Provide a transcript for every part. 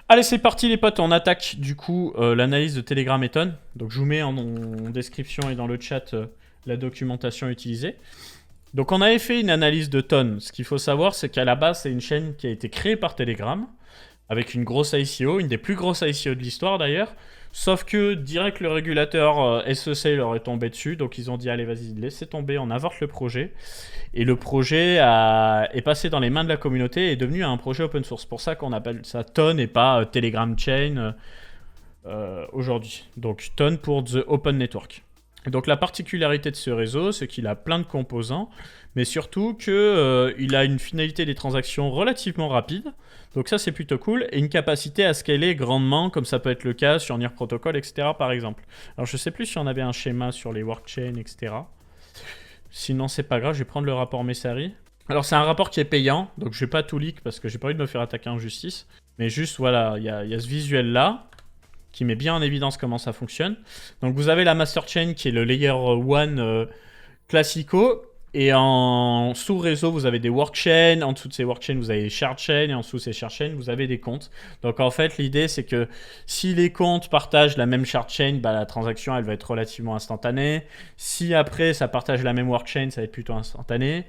Allez, c'est parti les potes, on attaque du coup l'analyse de Telegram et Ton. Donc je vous mets en description et dans le chat la documentation utilisée. Donc on avait fait une analyse de Ton. Ce qu'il faut savoir, c'est qu'à la base, c'est une chaîne qui a été créée par Telegram, avec une grosse ICO, une des plus grosses ICO de l'histoire d'ailleurs. Sauf que direct le régulateur SEC leur est tombé dessus, donc ils ont dit allez vas-y, laissez tomber, on avorte le projet. Et le projet est passé dans les mains de la communauté et est devenu un projet open source. C'est pour ça qu'on appelle ça Ton et pas Telegram Chain aujourd'hui. Donc Ton pour The Open Network. Et donc la particularité de ce réseau, c'est qu'il a plein de composants, mais surtout qu'il a une finalité des transactions relativement rapide. Donc ça c'est plutôt cool, et une capacité à scaler grandement, comme ça peut être le cas sur Near Protocol, etc. par exemple. Alors je sais plus si on avait un schéma sur les workchains, etc. Sinon c'est pas grave, je vais prendre le rapport Messari. Alors c'est un rapport qui est payant, donc je vais pas tout leak parce que j'ai pas envie de me faire attaquer en justice. Mais juste voilà, il y a ce visuel là qui met bien en évidence comment ça fonctionne. Donc vous avez la master chain qui est le layer 1 classico. Et en sous-réseau, vous avez des workchains. En dessous de ces workchains, vous avez des shard chains. Et en dessous de ces shard chains, vous avez des comptes. Donc en fait, l'idée, c'est que si les comptes partagent la même shard chain, bah, la transaction, elle va être relativement instantanée. Si après, ça partage la même workchain, ça va être plutôt instantané.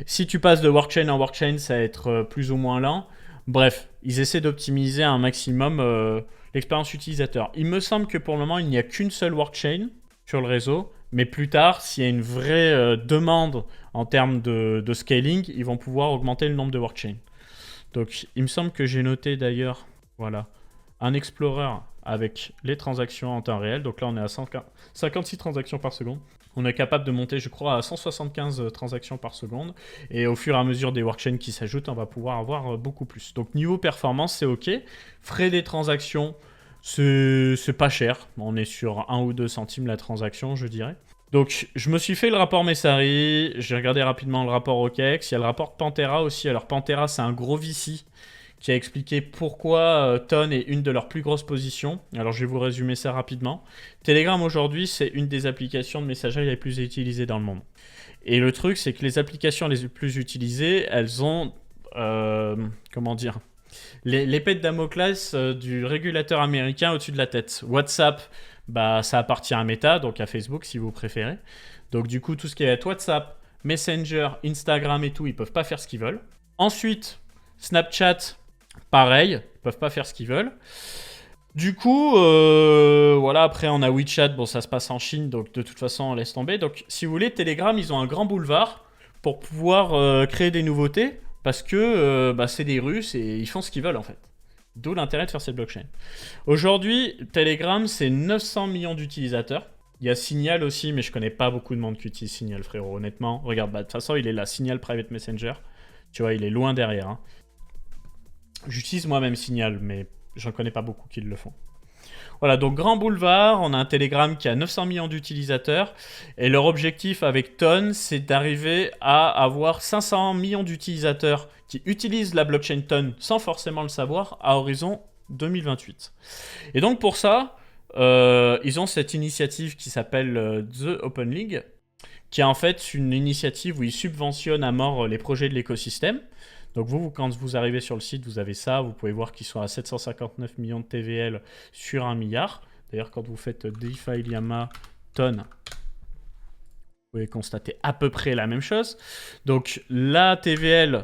Si tu passes de workchain en workchain, ça va être plus ou moins lent. Bref, ils essaient d'optimiser un maximum l'expérience utilisateur. Il me semble que pour le moment, il n'y a qu'une seule workchain sur le réseau. Mais plus tard, s'il y a une vraie demande en termes de scaling, ils vont pouvoir augmenter le nombre de workchains. Donc, il me semble que j'ai noté d'ailleurs, voilà, un Explorer avec les transactions en temps réel. Donc là, on est à 56 transactions par seconde. On est capable de monter, je crois, à 175 transactions par seconde. Et au fur et à mesure des workchains qui s'ajoutent, on va pouvoir avoir beaucoup plus. Donc, niveau performance, c'est OK. Frais des transactions, c'est pas cher. On est sur 1 ou 2 centimes la transaction, je dirais. Donc, je me suis fait le rapport Messari. J'ai regardé rapidement le rapport OKEx. Il y a le rapport Pantera aussi. Alors, Pantera, c'est un gros VC qui a expliqué pourquoi Ton est une de leurs plus grosses positions. Alors, je vais vous résumer ça rapidement. Telegram, aujourd'hui, c'est une des applications de messagerie les plus utilisées dans le monde. Et le truc, c'est que les applications les plus utilisées, elles ont... comment dire, l'épée de Damoclès du régulateur américain au-dessus de la tête. WhatsApp, bah, ça appartient à Meta, donc à Facebook si vous préférez. Donc du coup, tout ce qui est WhatsApp, Messenger, Instagram et tout, ils peuvent pas faire ce qu'ils veulent. Ensuite, Snapchat, pareil, ils peuvent pas faire ce qu'ils veulent. Du coup, voilà, après on a WeChat, bon ça se passe en Chine, donc de toute façon on laisse tomber. Donc si vous voulez, Telegram, ils ont un grand boulevard pour pouvoir créer des nouveautés. Parce que bah, c'est des Russes et ils font ce qu'ils veulent en fait. D'où l'intérêt de faire cette blockchain. Aujourd'hui, Telegram, c'est 900 millions d'utilisateurs. Il y a Signal aussi, mais je connais pas beaucoup de monde qui utilise Signal, frérot, honnêtement. Regarde, bah, de toute façon, il est là, Signal Private Messenger. Tu vois, il est loin derrière. Hein. J'utilise moi-même Signal, mais j'en connais pas beaucoup qui le font. Voilà, donc grand boulevard, on a un Telegram qui a 900 millions d'utilisateurs et leur objectif avec Ton, c'est d'arriver à avoir 500 millions d'utilisateurs qui utilisent la blockchain Ton sans forcément le savoir à horizon 2028. Et donc pour ça, ils ont cette initiative qui s'appelle The Open League, qui est en fait une initiative où ils subventionnent à mort les projets de l'écosystème. Donc vous, quand vous arrivez sur le site, vous avez ça. Vous pouvez voir qu'ils sont à 759 millions de TVL sur 1 milliard. D'ailleurs, quand vous faites DeFi Llama Ton, vous pouvez constater à peu près la même chose. Donc la TVL,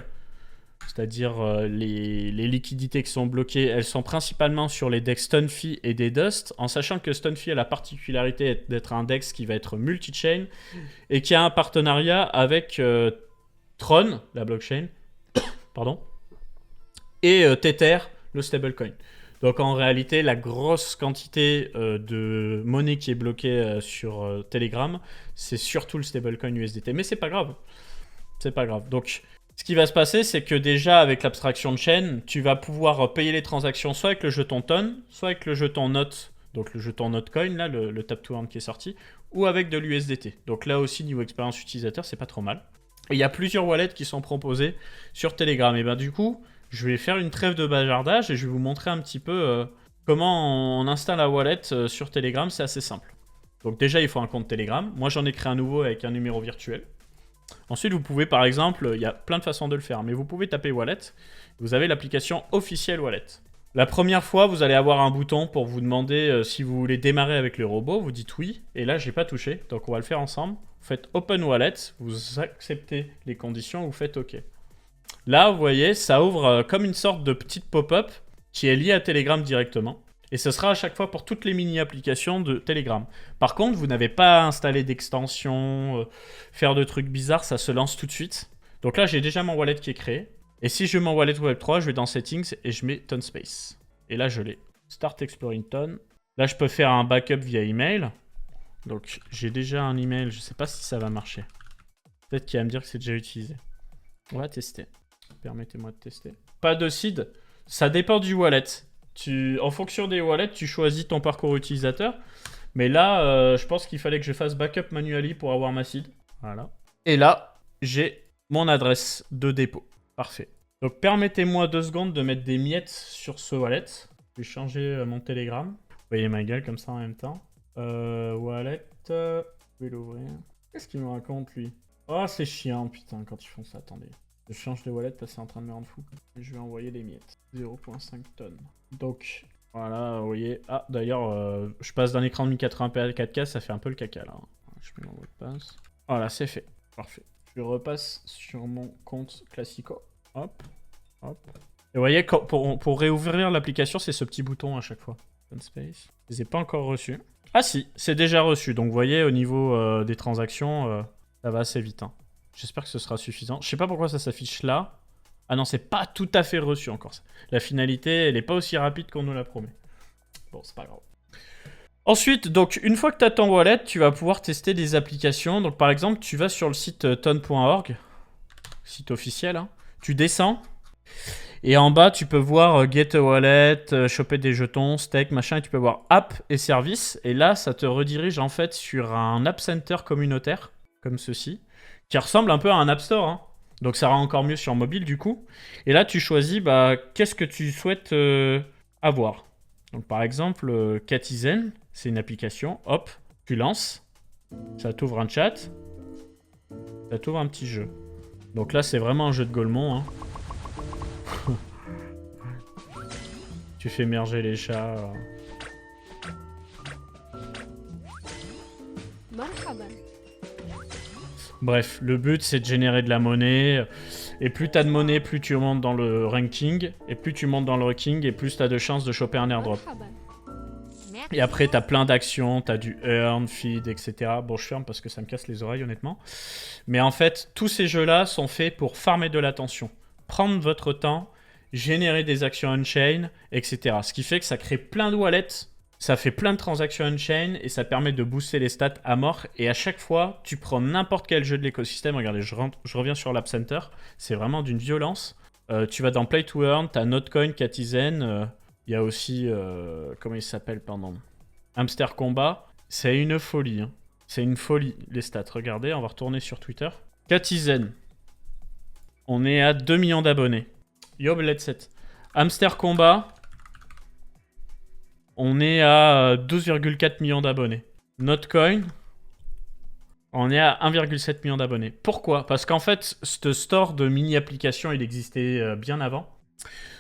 c'est-à-dire les liquidités qui sont bloquées, elles sont principalement sur les DEX Stonefy et des Dust, en sachant que Stonefy a la particularité d'être un DEX qui va être multi-chain et qui a un partenariat avec Tron, la blockchain, pardon, et Tether, le stablecoin. Donc en réalité, la grosse quantité de monnaie qui est bloquée sur Telegram, c'est surtout le stablecoin USDT. Mais c'est pas grave. C'est pas grave. Donc ce qui va se passer, c'est que déjà avec l'abstraction de chaîne, tu vas pouvoir payer les transactions soit avec le jeton Ton, soit avec le jeton Note, donc le jeton Notecoin, là, le Tap to Earn qui est sorti, ou avec de l'USDT. Donc là aussi, niveau expérience utilisateur, c'est pas trop mal. Et il y a plusieurs wallets qui sont proposés sur Telegram. Et ben du coup, je vais faire une trêve de bazardage et je vais vous montrer un petit peu comment on installe la wallet sur Telegram. C'est assez simple. Donc déjà, il faut un compte Telegram. Moi, j'en ai créé un nouveau avec un numéro virtuel. Ensuite, vous pouvez, par exemple, il y a plein de façons de le faire, mais vous pouvez taper wallet. Vous avez l'application officielle wallet. La première fois, vous allez avoir un bouton pour vous demander si vous voulez démarrer avec le robot. Vous dites oui. Et là, j'ai pas touché. Donc, on va le faire ensemble. Vous faites Open Wallet. Vous acceptez les conditions. Vous faites OK. Là, vous voyez, ça ouvre comme une sorte de petite pop-up qui est liée à Telegram directement. Et ce sera à chaque fois pour toutes les mini-applications de Telegram. Par contre, vous n'avez pas installé d'extension, faire de trucs bizarres. Ça se lance tout de suite. Donc là, j'ai déjà mon wallet qui est créé. Et si je mets mon wallet Web3, je vais dans Settings et je mets TonSpace. Et là, je l'ai. Start Exploring Ton. Là, je peux faire un backup via email. Donc, j'ai déjà un email. Je ne sais pas si ça va marcher. Peut-être qu'il va me dire que c'est déjà utilisé. On va tester. Permettez-moi de tester. Pas de seed. Ça dépend du wallet. En fonction des wallets, tu choisis ton parcours utilisateur. Mais là, je pense qu'il fallait que je fasse backup manually pour avoir ma seed. Voilà. Et là, j'ai mon adresse de dépôt. Parfait. Donc, permettez-moi 2 secondes de mettre des miettes sur ce wallet. Je vais changer mon Telegram. Vous voyez ma gueule comme ça en même temps. Wallet. Je vais l'ouvrir. Qu'est-ce qu'il me raconte, lui? Oh, c'est chiant, putain, quand ils font ça. Attendez. Je change de wallet parce que c'est en train de me rendre fou. Je vais envoyer les miettes. 0,5 tonnes. Donc, voilà, vous voyez. Ah, d'ailleurs, je passe d'un écran de 1080p à 4K. Ça fait un peu le caca, là. Je mets mon mot de passe. Voilà, c'est fait. Parfait. Je repasse sur mon compte Classico. Hop, hop. Et vous voyez, pour réouvrir l'application, c'est ce petit bouton à chaque fois. Space. Je les ai pas encore reçus. Ah si, c'est déjà reçu. Donc vous voyez, au niveau des transactions, ça va assez vite. Hein. J'espère que ce sera suffisant. Je sais pas pourquoi ça s'affiche là. Ah non, c'est pas tout à fait reçu encore. La finalité, elle est pas aussi rapide qu'on nous la promet. Bon, c'est pas grave. Ensuite, donc, une fois que tu as ton wallet, tu vas pouvoir tester des applications. Donc, par exemple, tu vas sur le site ton.org, site officiel. Hein. Tu descends. Et en bas, tu peux voir Get a Wallet, choper des jetons, stake, machin. Et tu peux voir App et Services. Et là, ça te redirige en fait sur un App Center communautaire, comme ceci, qui ressemble un peu à un App Store. Hein. Donc, ça rend encore mieux sur mobile, du coup. Et là, tu choisis qu'est-ce que tu souhaites avoir. Donc, par exemple, Katizen. C'est une application, hop, tu lances, ça t'ouvre un chat, ça t'ouvre un petit jeu. Donc là, c'est vraiment un jeu de Golemont. Hein. Tu fais émerger les chats. Bref, le but, c'est de générer de la monnaie. Et plus t'as de monnaie, plus tu montes dans le ranking. Et plus tu montes dans le ranking, et plus t'as de chances de choper un airdrop. Et après, t'as plein d'actions, t'as du earn, feed, etc. Bon, je ferme parce que ça me casse les oreilles, honnêtement. Mais en fait, tous ces jeux-là sont faits pour farmer de l'attention. Prendre votre temps, générer des actions on-chain, etc. Ce qui fait que ça crée plein de wallets, ça fait plein de transactions on-chain, et ça permet de booster les stats à mort. Et à chaque fois, tu prends n'importe quel jeu de l'écosystème. Regardez, je reviens sur l'App Center. C'est vraiment d'une violence. Tu vas dans Play to Earn, t'as Notcoin, Katizen... Il y a aussi, comment il s'appelle, pardon, Hamster Combat. C'est une folie. Hein. C'est une folie, les stats. Regardez, on va retourner sur Twitter. Katizen. On est à 2 millions d'abonnés. Yob Let's Set. Hamster Combat. On est à 12,4 millions d'abonnés. Notcoin. On est à 1,7 million d'abonnés. Pourquoi? Parce qu'en fait, ce store de mini-applications, il existait bien avant.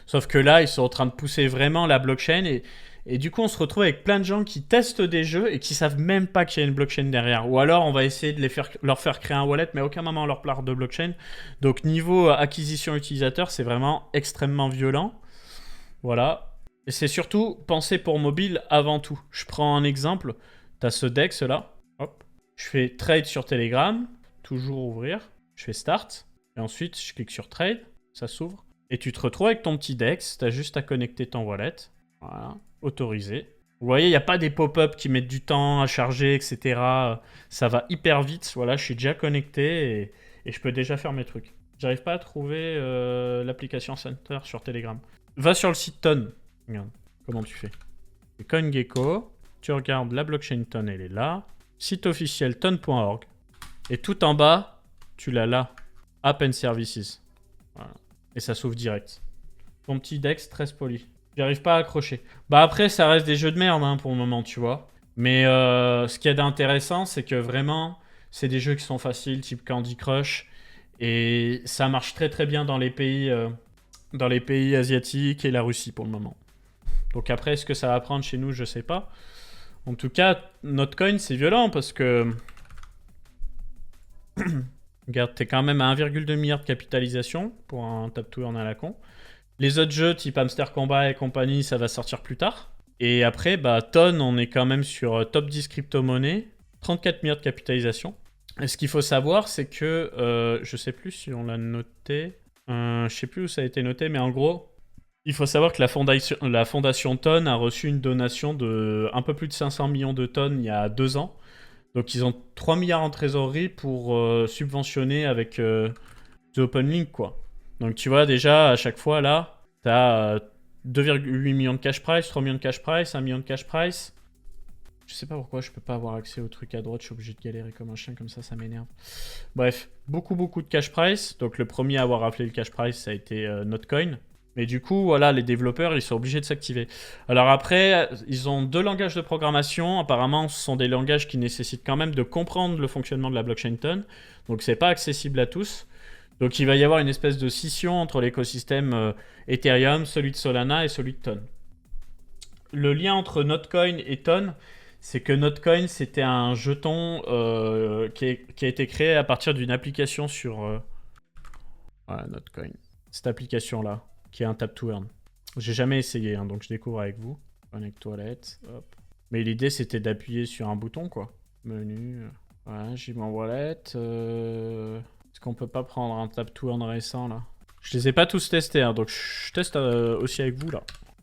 Sauf que là, ils sont en train de pousser vraiment la blockchain et du coup, on se retrouve avec plein de gens qui testent des jeux et qui savent même pas qu'il y a une blockchain derrière. Ou alors, on va essayer de leur faire créer un wallet, mais à aucun moment on leur parle de blockchain. Donc, niveau acquisition utilisateur, c'est vraiment extrêmement violent. Voilà. Et c'est surtout pensé pour mobile avant tout. Je prends un exemple. Tu as ce DEX là. Hop. Je fais trade sur Telegram. Toujours ouvrir. Je fais start. Et ensuite, je clique sur trade. Ça s'ouvre. Et tu te retrouves avec ton petit DEX, tu as juste à connecter ton wallet. Voilà, autorisé. Vous voyez, il n'y a pas des pop-up qui mettent du temps à charger, etc. Ça va hyper vite. Voilà, je suis déjà connecté et je peux déjà faire mes trucs. J'arrive pas à trouver l'application Center sur Telegram. Va sur le site Ton. Regarde, comment tu fais. C'est CoinGecko. Tu regardes la blockchain Ton, elle est là. Site officiel ton.org. Et tout en bas, tu l'as là. App and Services. Voilà. Et ça s'ouvre direct. Ton petit Dex, 13 poli. J'arrive pas à accrocher. Bah après, ça reste des jeux de merde hein, pour le moment, tu vois. Mais ce qu'il y a d'intéressant, c'est que vraiment, c'est des jeux qui sont faciles, type Candy Crush. Et ça marche très très bien dans les pays asiatiques et la Russie pour le moment. Donc après, est-ce que ça va prendre chez nous? Je sais pas. En tout cas, Notcoin, c'est violent parce que... Regarde, t'es quand même à 1,2 milliard de capitalisation pour un tap to earn à la con. Les autres jeux, type Hamster Combat et compagnie, ça va sortir plus tard. Et après, bah, Ton, on est quand même sur top 10 crypto-monnaies, 34 milliards de capitalisation. Et ce qu'il faut savoir, c'est que, je sais plus si on l'a noté, je sais plus où ça a été noté, mais en gros, il faut savoir que la fondation Ton a reçu une donation de un peu plus de 500 millions de tonnes il y a 2 ans. Donc ils ont 3 milliards en trésorerie pour subventionner avec The Open Link, quoi. Donc tu vois, déjà, à chaque fois, là, t'as 2,8 millions de cash price, 3 millions de cash price, 1 million de cash price. Je sais pas pourquoi je peux pas avoir accès au truc à droite, je suis obligé de galérer comme un chien, comme ça m'énerve. Bref, beaucoup de cash price. Donc le premier à avoir rappelé le cash price, ça a été Notcoin. Mais du coup, voilà, les développeurs, ils sont obligés de s'activer. Alors après, ils ont 2 langages de programmation. Apparemment, ce sont des langages qui nécessitent quand même de comprendre le fonctionnement de la blockchain Ton. Donc c'est pas accessible à tous. Donc il va y avoir une espèce de scission entre l'écosystème Ethereum, celui de Solana et celui de Ton. Le lien entre Notcoin et Ton, c'est que Notcoin, c'était un jeton qui a été créé à partir d'une application sur... Voilà, Notcoin. Cette application-là, qui est un tap to earn. J'ai jamais essayé, hein, donc je découvre avec vous. Connect Wallet, hop. Mais l'idée, c'était d'appuyer sur un bouton, quoi. Menu, voilà, j'ai mon wallet. Est-ce qu'on peut pas prendre un tap to earn récent, là? Je les ai pas tous testés, hein, donc je teste aussi avec vous, là.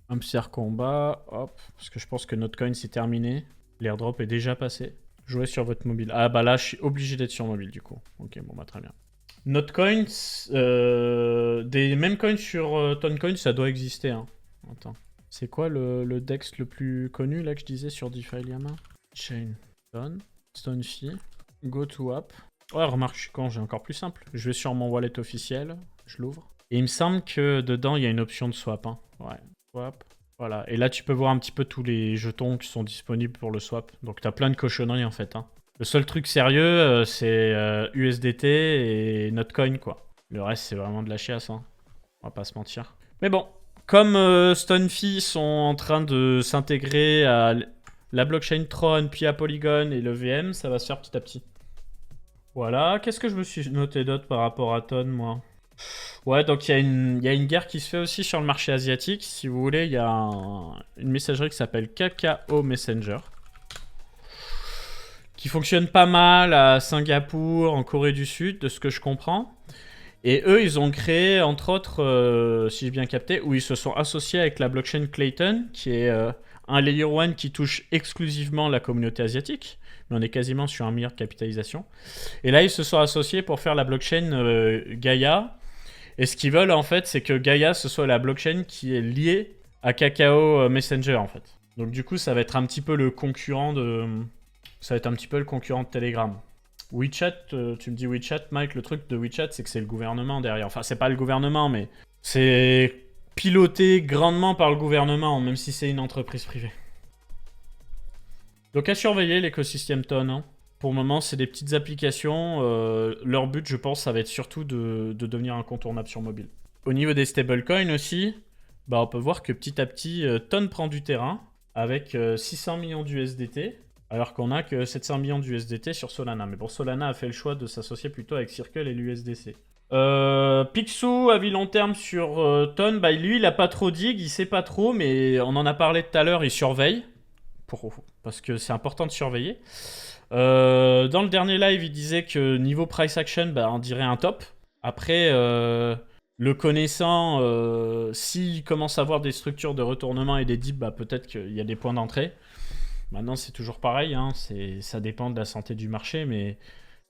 Hamster Combat, hop. Parce que je pense que Notcoin, c'est terminé. L'airdrop est déjà passé. Jouez sur votre mobile. Ah bah là, je suis obligé d'être sur mobile, du coup. Ok, bon bah très bien. Notcoin, des mêmes coins sur Toncoin, ça doit exister. Hein. Attends. C'est quoi le DEX le plus connu là que je disais sur DeFi Llama? Chain, Ton, Stonefy, Go to App. Ouais, remarque, je suis con, j'ai encore plus simple. Je vais sur mon wallet officiel, je l'ouvre. Et il me semble que dedans, il y a une option de swap. Hein. Ouais, swap. Voilà. Et là, tu peux voir un petit peu tous les jetons qui sont disponibles pour le swap. Donc, t'as plein de cochonneries en fait. Hein. Le seul truc sérieux, c'est USDT et Notcoin, quoi. Le reste, c'est vraiment de la chiasse, hein. On va pas se mentir. Mais bon, comme Stonefy sont en train de s'intégrer à la blockchain Tron, puis à Polygon et le VM, ça va se faire petit à petit. Voilà, qu'est-ce que je me suis noté d'autre par rapport à Ton, moi? Ouais, donc il y a une guerre qui se fait aussi sur le marché asiatique. Si vous voulez, il y a une messagerie qui s'appelle Kakao Messenger, qui fonctionne pas mal à Singapour, en Corée du Sud, de ce que je comprends. Et eux, ils ont créé, entre autres, si j'ai bien capté, où ils se sont associés avec la blockchain Clayton, qui est un layer 1 qui touche exclusivement la communauté asiatique. Mais on est quasiment sur 1 milliard de capitalisation. Et là, ils se sont associés pour faire la blockchain Gaia. Et ce qu'ils veulent, en fait, c'est que Gaia, ce soit la blockchain qui est liée à Kakao Messenger, en fait. Donc du coup, ça va être un petit peu le concurrent de... Ça va être un petit peu le concurrent de Telegram. WeChat, tu me dis WeChat, Mike, le truc de WeChat, c'est que c'est le gouvernement derrière. Enfin, c'est pas le gouvernement, mais c'est piloté grandement par le gouvernement, même si c'est une entreprise privée. Donc à surveiller l'écosystème Ton. Hein. Pour le moment, c'est des petites applications. Leur but, je pense, ça va être surtout de devenir incontournable sur mobile. Au niveau des stablecoins aussi, bah, on peut voir que petit à petit, Ton prend du terrain avec 600 millions d'USDT. Alors qu'on a que 700 millions d'USDT sur Solana. Mais bon, Solana a fait le choix de s'associer plutôt avec Circle et l'USDC. Picsou, avis long terme sur Ton, bah lui, il a pas trop dig, il sait pas trop, mais on en a parlé tout à l'heure, il surveille. Parce que c'est important de surveiller. Dans le dernier live, il disait que niveau price action, bah, on dirait un top. Après, le connaissant, s'il commence à avoir des structures de retournement et des dips, bah, peut-être qu'il y a des points d'entrée. Maintenant, c'est toujours pareil, hein. Ça dépend de la santé du marché, mais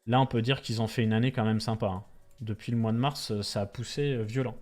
là, on peut dire qu'ils ont fait une année quand même sympa. Hein. Depuis le mois de mars, ça a poussé violent.